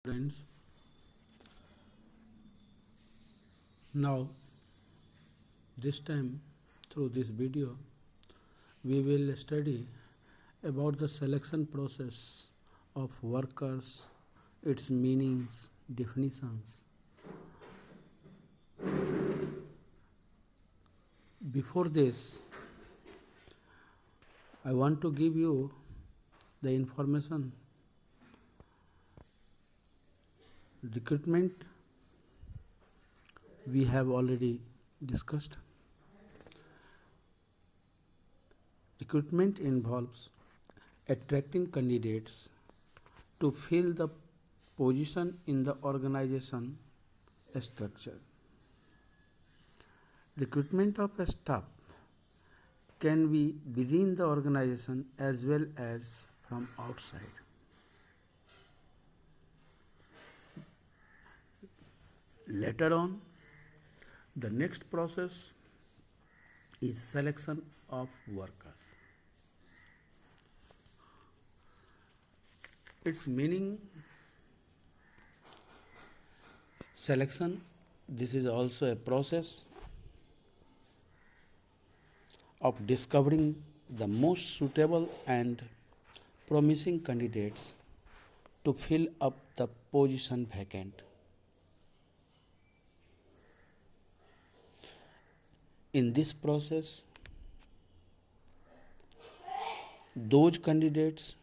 Friends, now this time through this video we will study about the selection process of workers, its meanings, definitions. Before this, I want to give you the information. Recruitment we have already discussed. Recruitment involves attracting candidates to fill the position in the organization structure. Recruitment of a staff can be within the organization as well as from outside. Later on, the next process is selection of workers. Its meaning selection, this is also a process of discovering the most suitable and promising candidates to fill up the position vacant. In this process, those candidates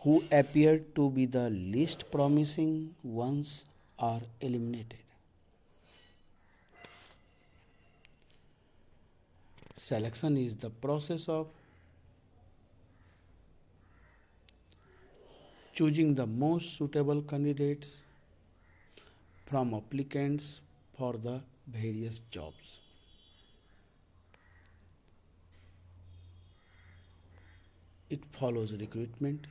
who appear to be the least promising ones are eliminated. Selection is the process of choosing the most suitable candidates from applicants for the various jobs. It follows recruitment,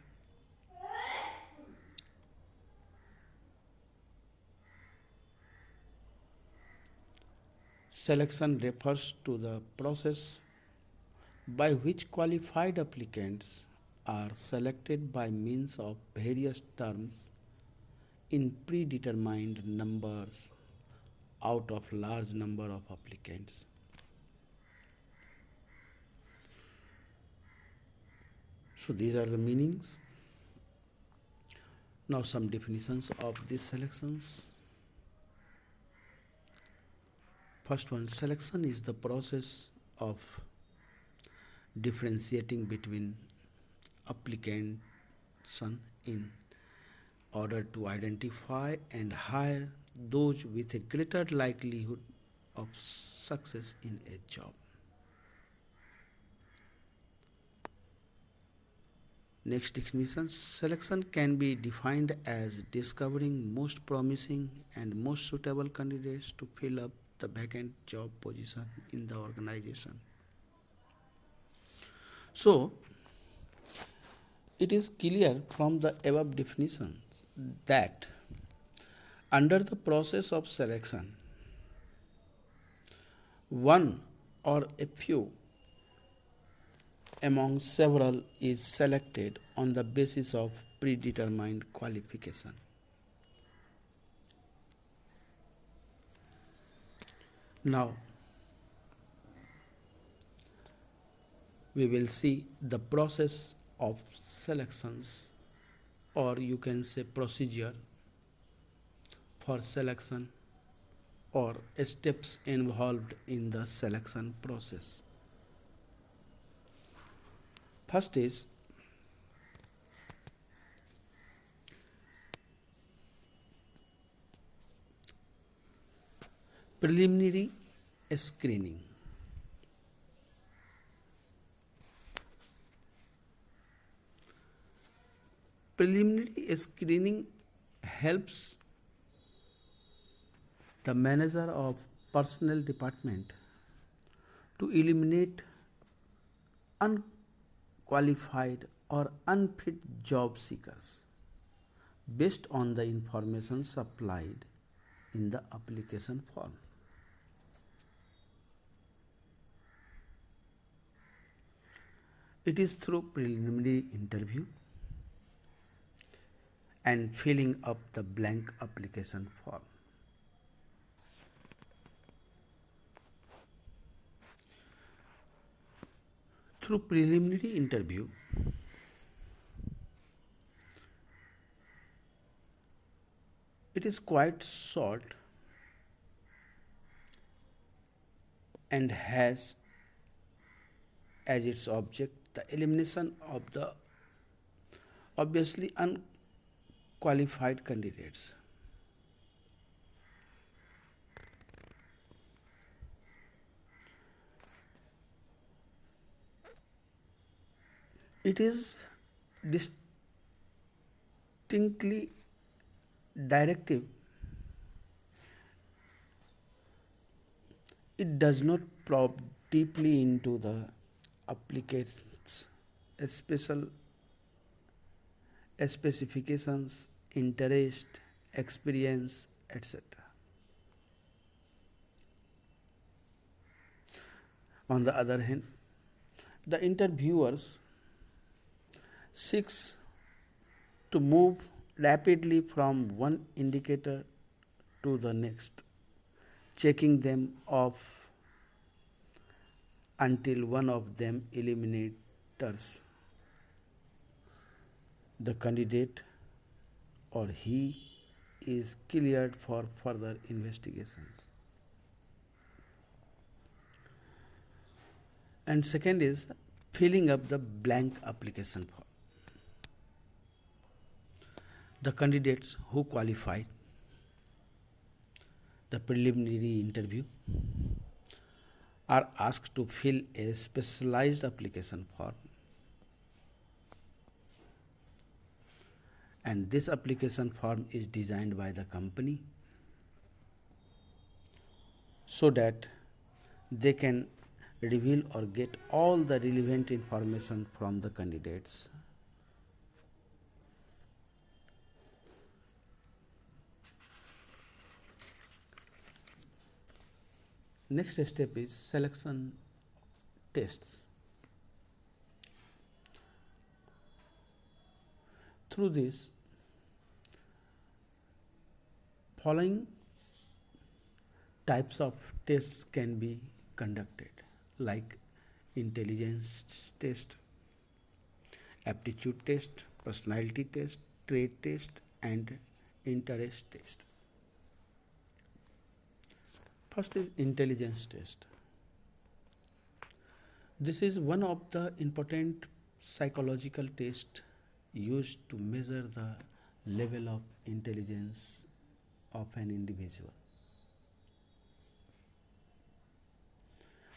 selection refers to the process by which qualified applicants are selected by means of various terms in predetermined numbers out of large number of applicants. So these are the meanings. Now some definitions of these selections. First one, selection is the process of differentiating between applicants in order to identify and hire those with a greater likelihood of success in a job. Next definition, selection can be defined as discovering most promising and most suitable candidates to fill up the vacant job position in the organization. So, it is clear from the above definitions that under the process of selection, one or a few among several is selected on the basis of predetermined qualification. Now, we will see the process of selections, or you can say procedure for selection, or steps involved in the selection process. First is preliminary screening. Preliminary screening helps the manager of personnel department to eliminate unqualified or unfit job seekers based on the information supplied in the application form. It is through preliminary interview and filling up the blank application form. Through preliminary interview, it is quite short and has as its object the elimination of the obviously unqualified candidates. It is distinctly directive. It does not probe deeply into the applicant's special specifications, interest, experience, etc. On the other hand, the interviewers seeks to move rapidly from one indicator to the next, checking them off until one of them eliminates the candidate or he is cleared for further investigations. And second is filling up the blank application form. The candidates who qualified the preliminary interview are asked to fill a specialized application form, and this application form is designed by the company so that they can reveal or get all the relevant information from the candidates. Next step is selection tests. Through this, following types of tests can be conducted, like intelligence test, aptitude test, personality test, trait test, and interest test. First is intelligence test. This is one of the important psychological tests used to measure the level of intelligence of an individual.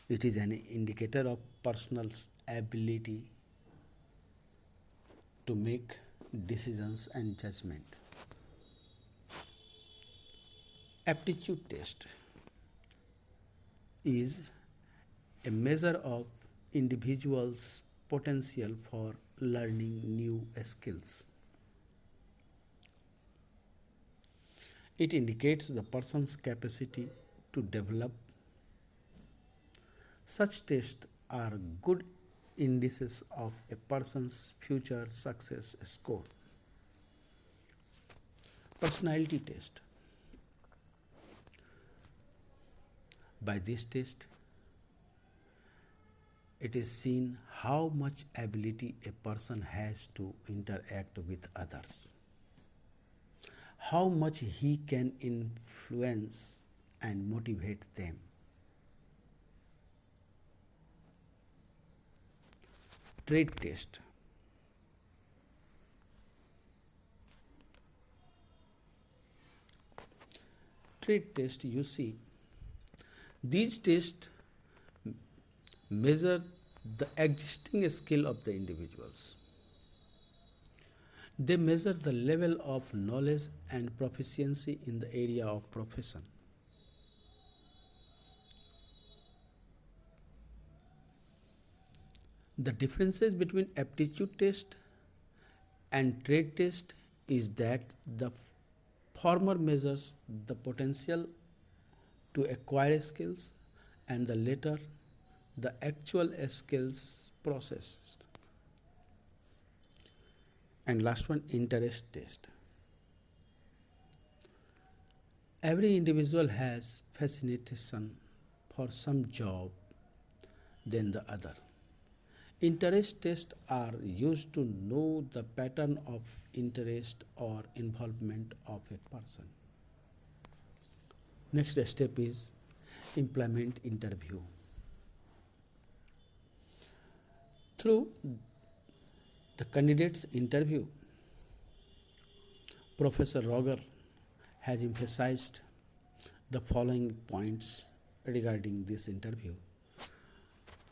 It is an indicator of person's ability to make decisions and judgment. Aptitude test is a measure of individual's potential for learning new skills. It indicates the person's capacity to develop. Such tests are good indices of a person's future success score. Personality test. By this test, it is seen how much ability a person has to interact with others, how much he can influence and motivate them. Trait test. Trait test, you see, these tests measure the existing skill of the individuals. They measure the level of knowledge and proficiency in the area of profession. The differences between aptitude test and trait test is that the former measures the potential to acquire skills and the latter the actual skills processed. And last one, interest test. Every individual has fascination for some job than the other. Interest tests are used to know the pattern of interest or involvement of a person. Next step is employment interview. Through the candidate's interview, Professor Roger has emphasized the following points regarding this interview: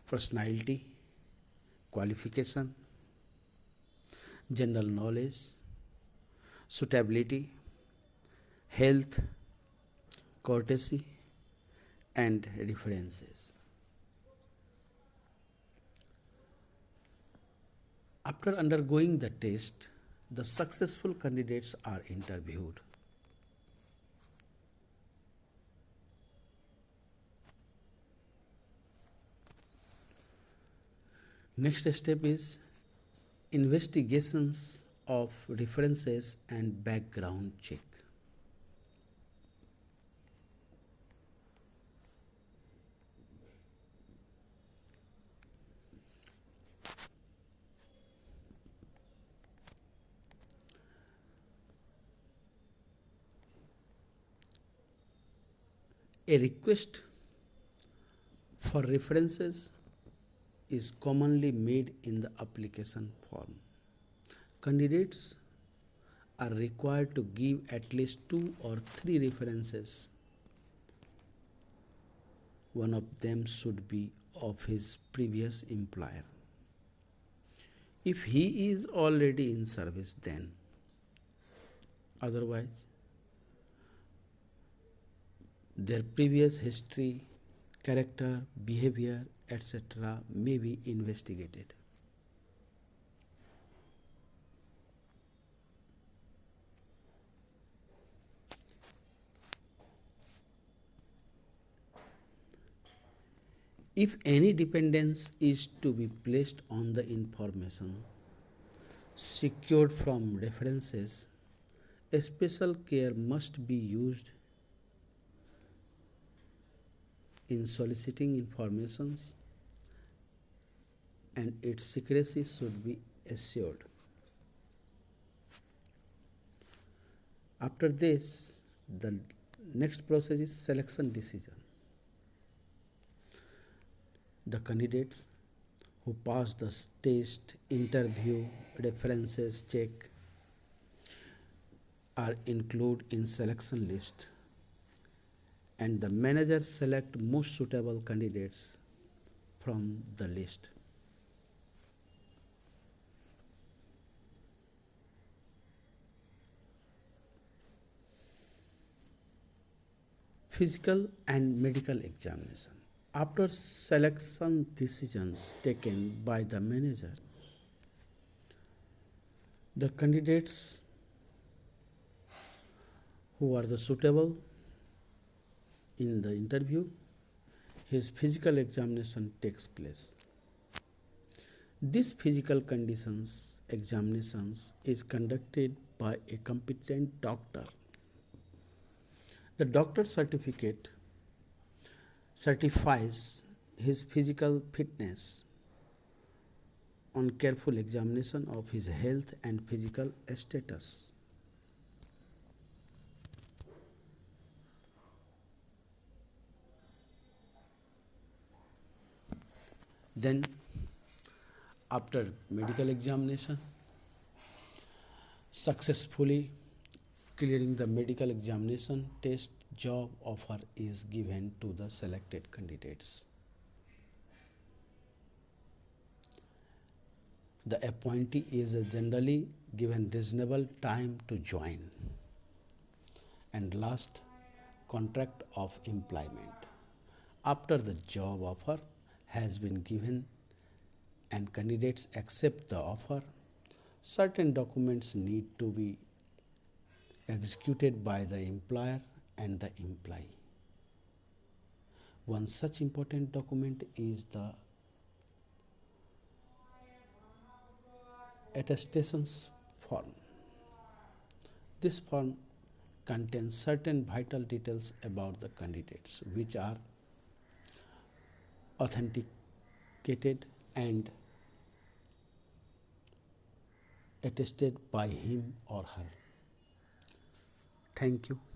personality, qualification, general knowledge, suitability, health, courtesy, and references. After undergoing the test, the successful candidates are interviewed. Next step is investigations of references and background check. A request for references is commonly made in the application form. Candidates are required to give at least 2 or 3 references. One of them should be of his previous employer. If he is already in service, then otherwise their previous history, character, behavior, etc. may be investigated. If any dependence is to be placed on the information secured from references, a special care must be used in soliciting informations and its secrecy should be assured. After this, the next process is selection decision. The candidates who pass the test, interview, references check are included in selection list, and the manager select most suitable candidates from the list. Physical and medical examination. After selection decisions taken by the manager, the candidates who are the suitable in the interview, his physical examination takes place. This physical conditions examinations is conducted by a competent doctor. The doctor certificate certifies his physical fitness on careful examination of his health and physical status. Then, after medical examination, successfully clearing the medical examination test, job offer is given to the selected candidates. The appointee is generally given reasonable time to join. And last, contract of employment. After the job offer has been given and candidates accept the offer, certain documents need to be executed by the employer and the employee. One such important document is the Attestations Form. This form contains certain vital details about the candidates which are authenticated and attested by him or her. Thank you.